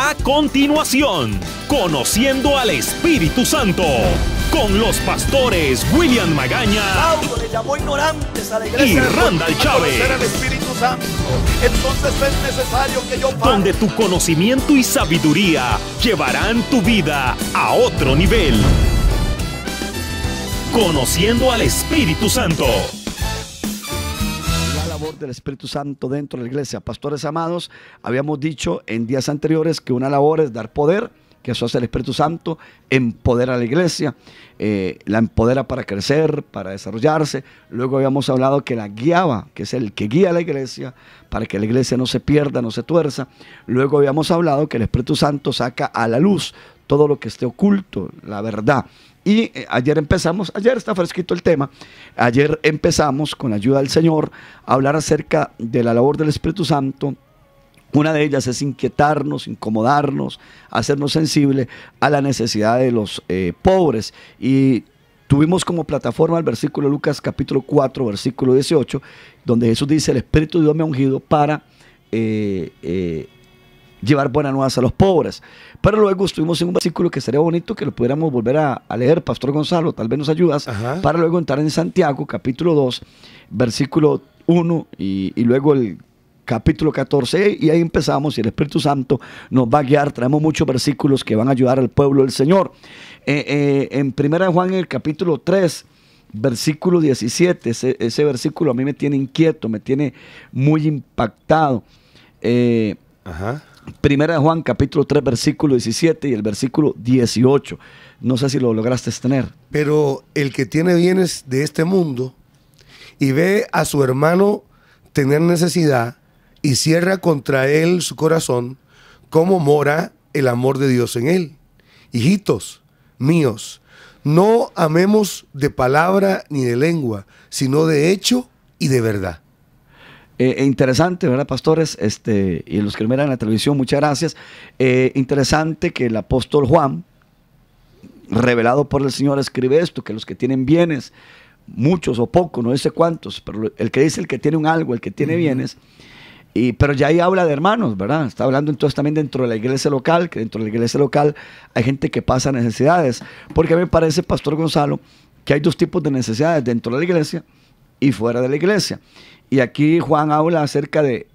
A continuación, Conociendo al Espíritu Santo, con los pastores William Magaña Saulo le llamó ignorantes a la iglesia y Randall Chávez. Conocer al Espíritu Santo. Entonces es necesario que yo pare. Donde tu conocimiento y sabiduría llevarán tu vida a otro nivel. Conociendo al Espíritu Santo. Del Espíritu Santo dentro de la iglesia. Pastores amados, habíamos dicho en días anteriores que una labor es dar poder, que eso hace el Espíritu Santo, empodera a la iglesia, la empodera para crecer, para desarrollarse. Luego habíamos hablado que la guiaba, que es el que guía a la iglesia, para que la iglesia no se pierda, no se tuerza. Luego habíamos hablado que el Espíritu Santo saca a la luz todo lo que esté oculto, la verdad. Y ayer está fresquito el tema, ayer empezamos con la ayuda del Señor a hablar acerca de la labor del Espíritu Santo. Una de ellas es inquietarnos, incomodarnos, hacernos sensibles a la necesidad de los pobres. Y tuvimos como plataforma el versículo de Lucas capítulo 4, versículo 18, donde Jesús dice: el Espíritu de Dios me ha ungido para llevar buenas nuevas a los pobres. Pero luego estuvimos en un versículo que sería bonito que lo pudiéramos volver a leer, Pastor Gonzalo, tal vez nos ayudas. Ajá. Para luego entrar en Santiago, capítulo 2, versículo 1 y luego el capítulo 14, y ahí empezamos, y el Espíritu Santo nos va a guiar. Traemos muchos versículos que van a ayudar al pueblo del Señor. En 1 Juan, en el capítulo 3, versículo 17, ese versículo a mí me tiene inquieto, me tiene muy impactado. Ajá. Primera de Juan, capítulo 3, versículo 17 y el versículo 18. No sé si lo lograste tener. Pero el que tiene bienes de este mundo y ve a su hermano tener necesidad y cierra contra él su corazón, ¿cómo mora el amor de Dios en él? Hijitos míos, no amemos de palabra ni de lengua, sino de hecho y de verdad. Interesante, ¿verdad, pastores? Y los que miran en la televisión, muchas gracias. Interesante que el apóstol Juan, revelado por el Señor, escribe esto, que los que tienen bienes, muchos o pocos, no sé cuántos, pero el que dice el que tiene un algo, el que tiene bienes, pero ya ahí habla de hermanos, ¿verdad? Está hablando entonces también dentro de la iglesia local, que dentro de la iglesia local hay gente que pasa necesidades, porque a mí me parece, Pastor Gonzalo, que hay dos tipos de necesidades, dentro de la iglesia y fuera de la iglesia. Y aquí Juan habla acerca de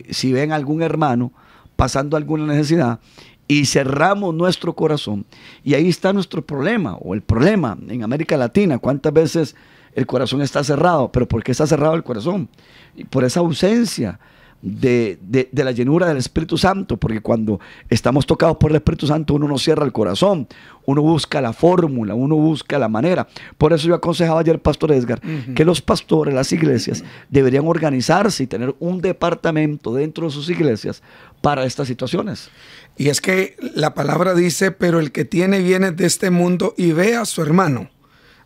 si ven algún hermano pasando alguna necesidad y cerramos nuestro corazón, y ahí está nuestro problema, o el problema en América Latina. ¿Cuántas veces el corazón está cerrado? ¿Pero por qué está cerrado el corazón? Y por esa ausencia de la llenura del Espíritu Santo, porque cuando estamos tocados por el Espíritu Santo uno no cierra el corazón, uno busca la fórmula, uno busca la manera. Por eso yo aconsejaba ayer, Pastor Edgar, que los pastores, las iglesias, deberían organizarse y tener un departamento dentro de sus iglesias para estas situaciones. Y es que la palabra dice: pero el que tiene bienes de este mundo y ve a su hermano.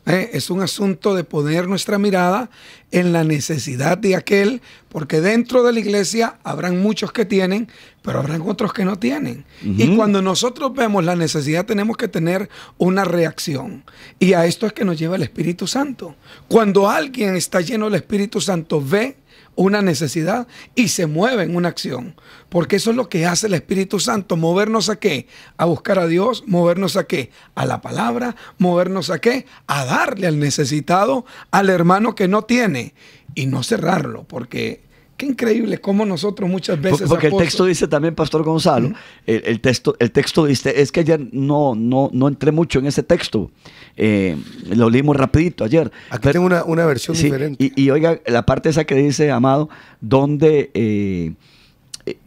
Es un asunto de poner nuestra mirada en la necesidad de aquel, porque dentro de la iglesia habrán muchos que tienen, pero habrán otros que no tienen. Y cuando nosotros vemos la necesidad, tenemos que tener una reacción. Y a esto es que nos lleva el Espíritu Santo. Cuando alguien está lleno del Espíritu Santo, ve una necesidad y se mueve en una acción, porque eso es lo que hace el Espíritu Santo. ¿Movernos a qué? A buscar a Dios. ¿Movernos a qué? A la palabra. ¿Movernos a qué? A darle al necesitado, al hermano que no tiene, y no cerrarlo, porque qué increíble cómo nosotros muchas veces... Porque el texto dice también, Pastor Gonzalo, el texto dice, es que ayer no entré mucho en ese texto, lo leímos rapidito ayer. Aquí tengo una versión diferente. Y oiga, la parte esa que dice, amado, donde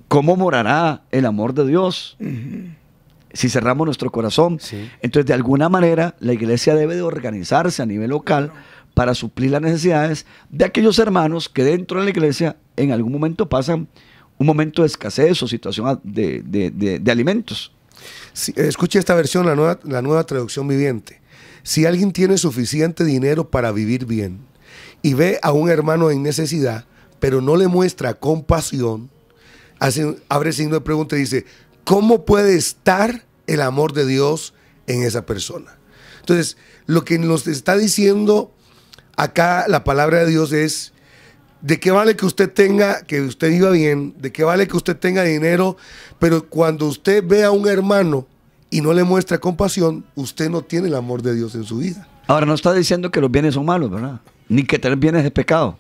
¿cómo morará el amor de Dios? Si cerramos nuestro corazón. Sí. Entonces, de alguna manera, la iglesia debe de organizarse a nivel local para suplir las necesidades de aquellos hermanos que dentro de la iglesia en algún momento pasan un momento de escasez o situación de alimentos. Sí, escuche esta versión, la nueva traducción viviente. Si alguien tiene suficiente dinero para vivir bien y ve a un hermano en necesidad, pero no le muestra compasión, abre signo de pregunta y dice: ¿cómo puede estar el amor de Dios en esa persona? Entonces, lo que nos está diciendo acá la palabra de Dios es: ¿De qué vale que usted viva bien? ¿De qué vale que usted tenga dinero? Pero cuando usted ve a un hermano y no le muestra compasión, usted no tiene el amor de Dios en su vida. Ahora, no está diciendo que los bienes son malos, ¿verdad? Ni que tener bienes es pecado.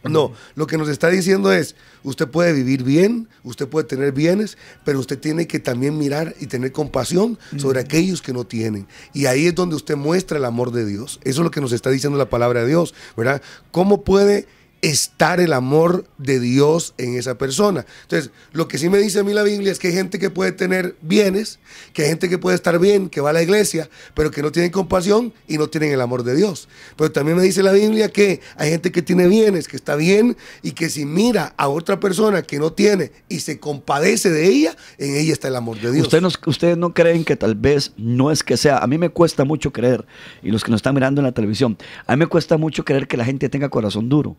No, lo que nos está diciendo es, usted puede vivir bien, usted puede tener bienes, pero usted tiene que también mirar y tener compasión sobre aquellos que no tienen. Y ahí es donde usted muestra el amor de Dios. Eso es lo que nos está diciendo la palabra de Dios, ¿verdad? ¿Cómo puede estar el amor de Dios en esa persona? Entonces, lo que sí me dice a mí la Biblia es que hay gente que puede tener bienes, que hay gente que puede estar bien, que va a la iglesia, pero que no tienen compasión y no tienen el amor de Dios. Pero también me dice la Biblia que hay gente que tiene bienes, que está bien, y que si mira a otra persona que no tiene y se compadece de ella, en ella está el amor de Dios. Ustedes no creen que tal vez no es que sea, a mí me cuesta mucho creer, y los que nos están mirando en la televisión, a mí me cuesta mucho creer que la gente tenga corazón duro.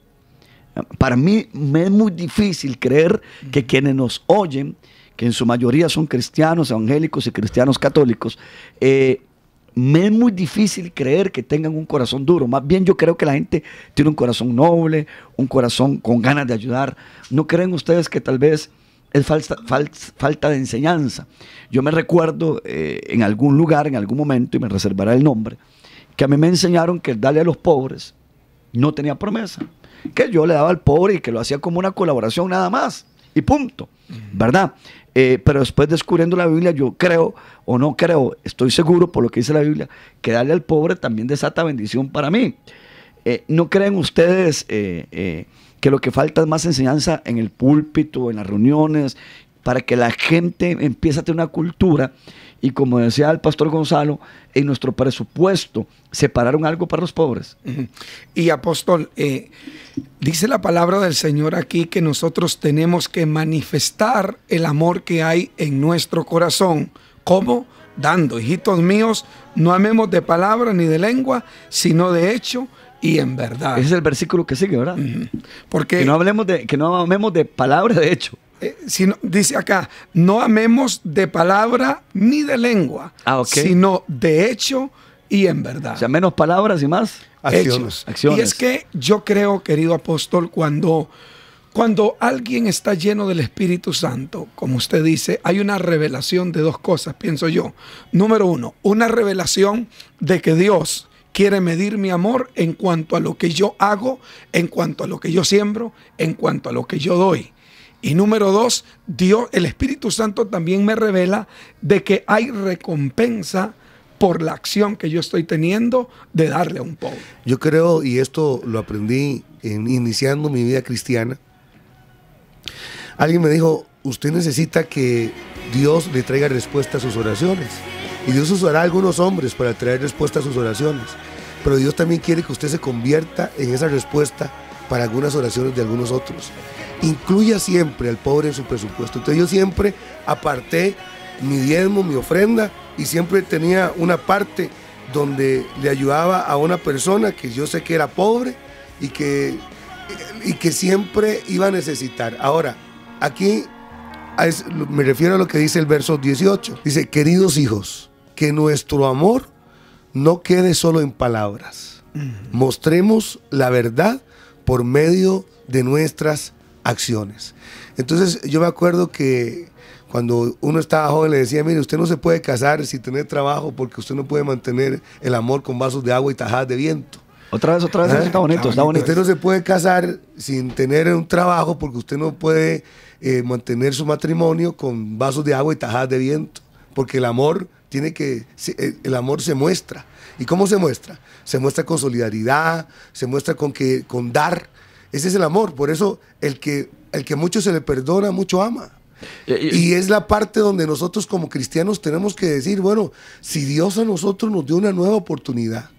Para mí me es muy difícil creer que quienes nos oyen, que en su mayoría son cristianos evangélicos y cristianos católicos, me es muy difícil creer que tengan un corazón duro. Más bien yo creo que la gente tiene un corazón noble, un corazón con ganas de ayudar. ¿No creen ustedes que tal vez es falta de enseñanza? Yo me recuerdo en algún lugar, en algún momento, y me reservaré el nombre, que a mí me enseñaron que el darle a los pobres no tenía promesa, que yo le daba al pobre y que lo hacía como una colaboración nada más, y punto, ¿verdad? Pero después descubriendo la Biblia, yo creo, o no creo, estoy seguro por lo que dice la Biblia, que darle al pobre también desata bendición para mí. ¿No creen ustedes que lo que falta es más enseñanza en el púlpito, en las reuniones, para que la gente empiece a tener una cultura? Y como decía el pastor Gonzalo, en nuestro presupuesto separaron algo para los pobres. Y apóstol, dice la palabra del Señor aquí que nosotros tenemos que manifestar el amor que hay en nuestro corazón. ¿Cómo? Dando. Hijitos míos, no amemos de palabra ni de lengua, sino de hecho y en verdad. Ese es el versículo que sigue, ¿verdad? Porque que no amemos de palabra, de hecho. Dice acá, no amemos de palabra ni de lengua, sino de hecho y en verdad. O sea, menos palabras y más acciones. Y es que yo creo, querido apóstol, cuando alguien está lleno del Espíritu Santo, como usted dice, hay una revelación de dos cosas, pienso yo. Número uno, una revelación de que Dios quiere medir mi amor en cuanto a lo que yo hago, en cuanto a lo que yo siembro, en cuanto a lo que yo doy. Y número dos, Dios, el Espíritu Santo también me revela de que hay recompensa por la acción que yo estoy teniendo de darle a un pobre. Yo creo, y esto lo aprendí iniciando mi vida cristiana, alguien me dijo, usted necesita que Dios le traiga respuesta a sus oraciones. Y Dios usará a algunos hombres para traer respuesta a sus oraciones. Pero Dios también quiere que usted se convierta en esa respuesta para algunas oraciones de algunos otros. Incluya siempre al pobre en su presupuesto. Entonces yo siempre aparté mi diezmo, mi ofrenda, y siempre tenía una parte donde le ayudaba a una persona que yo sé que era pobre y que siempre iba a necesitar. Ahora, aquí me refiero a lo que dice el verso 18. Dice, queridos hijos, que nuestro amor no quede solo en palabras. Mostremos la verdad por medio de nuestras acciones. Entonces yo me acuerdo que cuando uno estaba joven le decía, mire, usted no se puede casar sin tener trabajo porque usted no puede mantener el amor con vasos de agua y tajadas de viento. Otra vez, está bonito, está bonito. Usted no se puede casar sin tener un trabajo porque usted no puede mantener su matrimonio con vasos de agua y tajadas de viento, porque el amor el amor se muestra. ¿Y cómo se muestra? Se muestra con solidaridad, se muestra con dar. Ese es el amor. Por eso el que mucho se le perdona, mucho ama. Y es la parte donde nosotros como cristianos tenemos que decir, bueno, si Dios a nosotros nos dio una nueva oportunidad,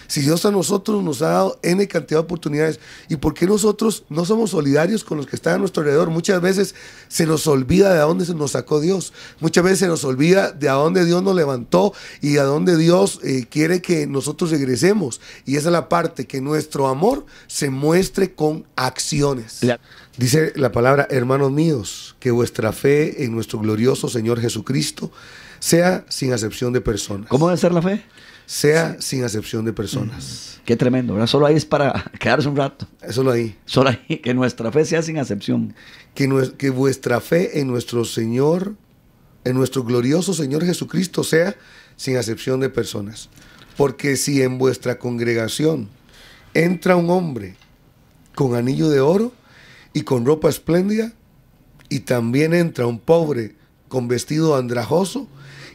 si Dios a nosotros nos ha dado N cantidad de oportunidades, ¿y por qué nosotros no somos solidarios con los que están a nuestro alrededor? Muchas veces se nos olvida de dónde se nos sacó Dios. Muchas veces se nos olvida de a dónde Dios nos levantó y a dónde Dios quiere que nosotros regresemos. Y esa es la parte, que nuestro amor se muestre con acciones. Dice la palabra, hermanos míos, que vuestra fe en nuestro glorioso Señor Jesucristo sea sin acepción de personas. ¿Cómo debe ser la fe? sea sin acepción de personas. Qué tremendo, ¿verdad? Solo ahí es para quedarse un rato. Solo ahí. Solo ahí, que nuestra fe sea sin acepción. Que vuestra fe en nuestro Señor, en nuestro glorioso Señor Jesucristo sea sin acepción de personas. Porque si en vuestra congregación entra un hombre con anillo de oro y con ropa espléndida, y también entra un pobre con vestido andrajoso,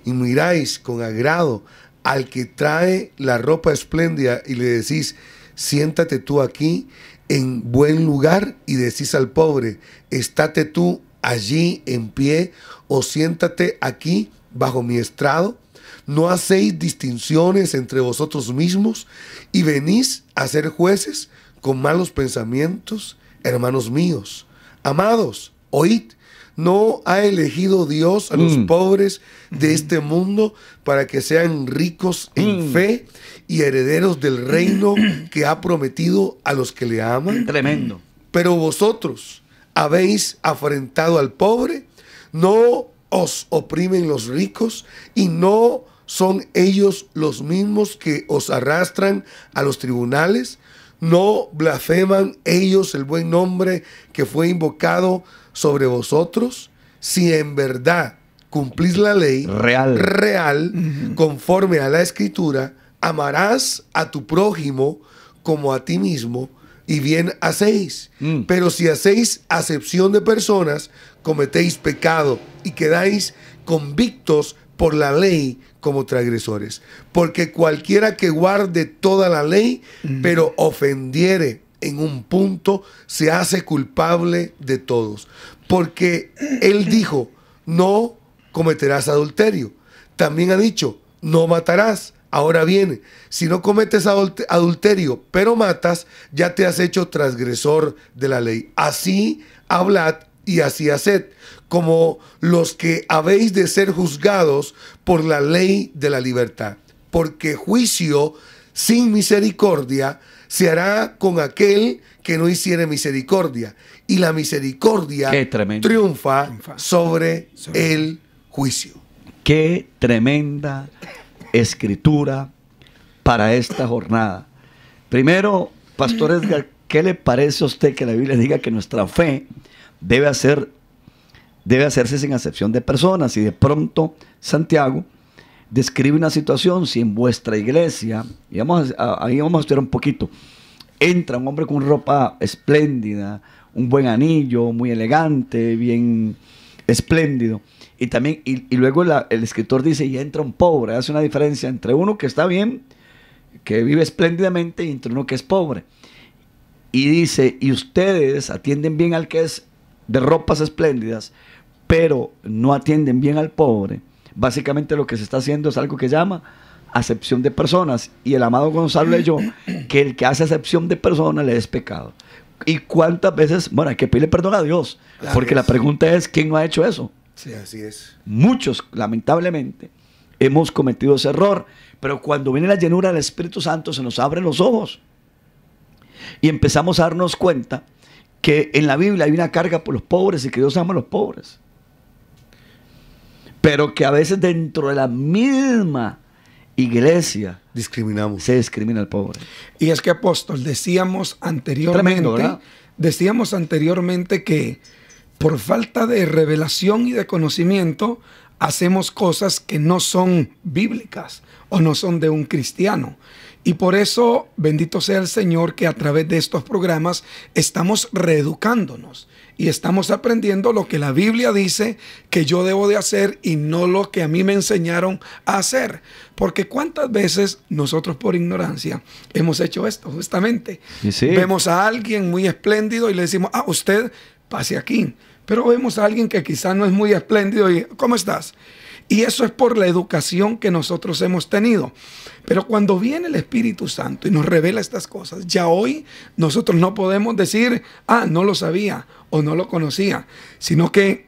y miráis con agrado al que trae la ropa espléndida y le decís, siéntate tú aquí en buen lugar, y decís al pobre, estate tú allí en pie, o siéntate aquí bajo mi estrado, ¿no hacéis distinciones entre vosotros mismos y venís a ser jueces con malos pensamientos? Hermanos míos, amados, oíd, ¿no ha elegido Dios a los pobres de este mundo para que sean ricos en fe y herederos del reino que ha prometido a los que le aman? Tremendo. Pero vosotros habéis afrentado al pobre, ¿no os oprimen los ricos y no son ellos los mismos que os arrastran a los tribunales? ¿No blasfeman ellos el buen nombre que fue invocado sobre vosotros? Si en verdad cumplís la ley real conforme a la Escritura, amarás a tu prójimo como a ti mismo, y bien hacéis. Pero si hacéis acepción de personas, cometéis pecado y quedáis convictos por la ley como transgresores. Porque cualquiera que guarde toda la ley, pero ofendiere en un punto, se hace culpable de todos. Porque él dijo, no cometerás adulterio. También ha dicho, no matarás. Ahora bien, si no cometes adulterio, pero matas, ya te has hecho transgresor de la ley. Así hablad y así haced, como los que habéis de ser juzgados por la ley de la libertad. Porque juicio sin misericordia se hará con aquel que no hiciere misericordia. Y la misericordia triunfa sobre el juicio. Qué tremenda escritura para esta jornada. Primero, Pastor Edgar, ¿qué le parece a usted que la Biblia diga que nuestra fe debe hacerse sin acepción de personas? Y de pronto Santiago describe una situación: si en vuestra iglesia, y ahí vamos a estudiar un poquito, entra un hombre con ropa espléndida, un buen anillo, muy elegante, bien espléndido, y también y luego el escritor dice, y entra un pobre. Hace una diferencia entre uno que está bien, que vive espléndidamente, y entre uno que es pobre. Y dice, y ustedes atienden bien al que es de ropas espléndidas, pero no atienden bien al pobre. Básicamente lo que se está haciendo es algo que llama acepción de personas. Y el amado Gonzalo leyó que el que hace acepción de personas le es pecado. ¿Y cuántas veces? Bueno, hay que pedirle perdón a Dios, porque la pregunta es, ¿quién no ha hecho eso? Sí, así es. Muchos, lamentablemente, hemos cometido ese error, pero cuando viene la llenura del Espíritu Santo se nos abren los ojos y empezamos a darnos cuenta que en la Biblia hay una carga por los pobres y que Dios ama a los pobres, pero que a veces dentro de la misma iglesia se discrimina al pobre. Y es que, apóstol, decíamos anteriormente que por falta de revelación y de conocimiento hacemos cosas que no son bíblicas o no son de un cristiano. Y por eso, bendito sea el Señor, que a través de estos programas estamos reeducándonos y estamos aprendiendo lo que la Biblia dice que yo debo de hacer y no lo que a mí me enseñaron a hacer. Porque cuántas veces nosotros por ignorancia hemos hecho esto justamente. Sí. Vemos a alguien muy espléndido y le decimos, usted pase aquí. Pero vemos a alguien que quizás no es muy espléndido y, ¿cómo estás? Y eso es por la educación que nosotros hemos tenido. Pero cuando viene el Espíritu Santo y nos revela estas cosas, ya hoy nosotros no podemos decir, no lo sabía o no lo conocía, sino que